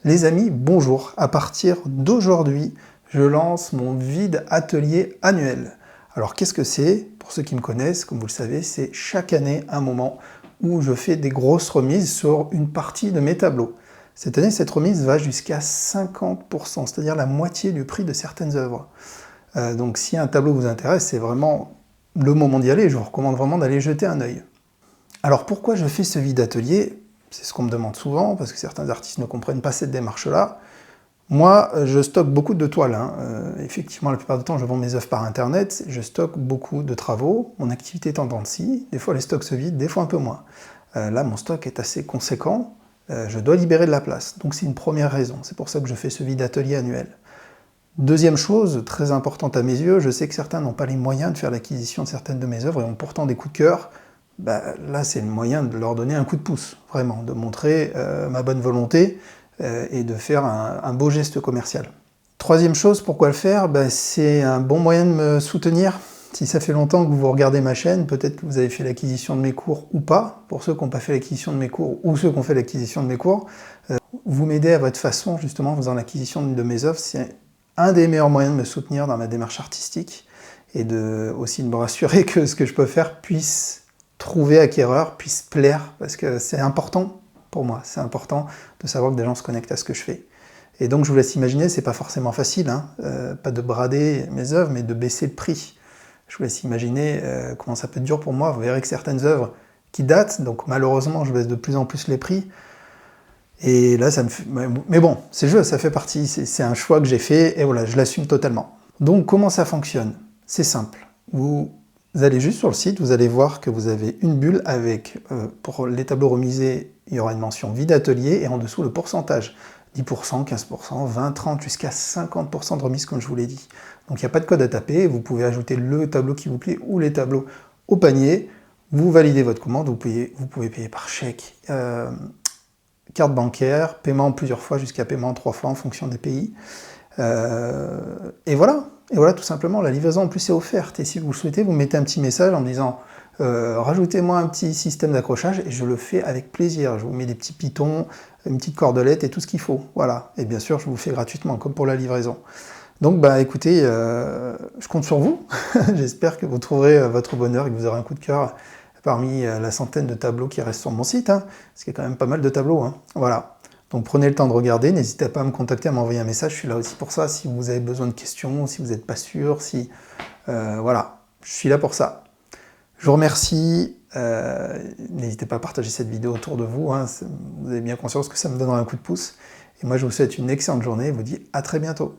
Les amis, bonjour. À partir d'aujourd'hui, je lance mon vide atelier annuel. Alors qu'est-ce que c'est? Pour ceux qui me connaissent, comme vous le savez, c'est chaque année un moment où je fais des grosses remises sur une partie de mes tableaux. Cette année, cette remise va jusqu'à 50%, c'est-à-dire la moitié du prix de certaines œuvres. Donc si un tableau vous intéresse, c'est vraiment le moment d'y aller. Je vous recommande vraiment d'aller jeter un œil. Alors pourquoi je fais ce vide atelier? C'est ce qu'on me demande souvent, parce que certains artistes ne comprennent pas cette démarche-là. Moi, je stocke beaucoup de toiles. Effectivement, la plupart du temps, je vends mes œuvres par Internet. Je stocke beaucoup de travaux. Mon activité est en dents de scie. Des fois, les stocks se vident, des fois un peu moins. Là, mon stock est assez conséquent. Je dois libérer de la place. Donc, c'est une première raison. C'est pour ça que je fais ce vide atelier annuel. Deuxième chose, très importante à mes yeux, je sais que certains n'ont pas les moyens de faire l'acquisition de certaines de mes œuvres et ont pourtant des coups de cœur. Là, c'est le moyen de leur donner un coup de pouce, vraiment, de montrer ma bonne volonté et de faire un beau geste commercial. Troisième chose, pourquoi le faire? C'est un bon moyen de me soutenir. Si ça fait longtemps que vous regardez ma chaîne, peut-être que vous avez fait l'acquisition de mes cours ou pas. Pour ceux qui n'ont pas fait l'acquisition de mes cours ou ceux qui ont fait l'acquisition de mes cours, vous m'aidez à votre façon, justement, en faisant l'acquisition de mes œuvres. C'est un des meilleurs moyens de me soutenir dans ma démarche artistique et aussi de me rassurer que ce que je peux faire puisse trouver acquéreur, puisse plaire, parce que c'est important pour moi, c'est important de savoir que des gens se connectent à ce que je fais. Et donc je vous laisse imaginer, c'est pas forcément facile, pas de brader mes œuvres, mais de baisser le prix. Je vous laisse imaginer comment ça peut être dur pour moi. Vous verrez que certaines œuvres qui datent, donc malheureusement je baisse de plus en plus les prix, et là ça me fait... Mais bon, c'est le jeu, ça fait partie, c'est un choix que j'ai fait, et voilà, je l'assume totalement. Donc comment ça fonctionne? C'est simple. Vous allez juste sur le site, vous allez voir que vous avez une bulle avec, pour les tableaux remisés, il y aura une mention vide atelier, et en dessous le pourcentage. 10%, 15%, 20%, 30%, jusqu'à 50% de remise, comme je vous l'ai dit. Donc il n'y a pas de code à taper, vous pouvez ajouter le tableau qui vous plaît, ou les tableaux au panier, vous validez votre commande, vous pouvez payer par chèque, carte bancaire, paiement plusieurs fois, jusqu'à paiement 3 fois en fonction des pays. Et voilà, tout simplement, la livraison en plus est offerte. Et si vous le souhaitez, vous mettez un petit message en me disant rajoutez-moi un petit système d'accrochage, et je le fais avec plaisir. Je vous mets des petits pitons, une petite cordelette et tout ce qu'il faut. Voilà. Et bien sûr, je vous le fais gratuitement, comme pour la livraison. Donc, écoutez, je compte sur vous. J'espère que vous trouverez votre bonheur et que vous aurez un coup de cœur parmi la centaine de tableaux qui restent sur mon site, parce qu'il y a quand même pas mal de tableaux. Voilà. Donc prenez le temps de regarder, n'hésitez pas à me contacter, à m'envoyer un message, je suis là aussi pour ça, si vous avez besoin de questions, si vous n'êtes pas sûr, voilà, je suis là pour ça. Je vous remercie, n'hésitez pas à partager cette vidéo autour de vous, vous avez bien conscience que ça me donnera un coup de pouce, et moi je vous souhaite une excellente journée et vous dis à très bientôt.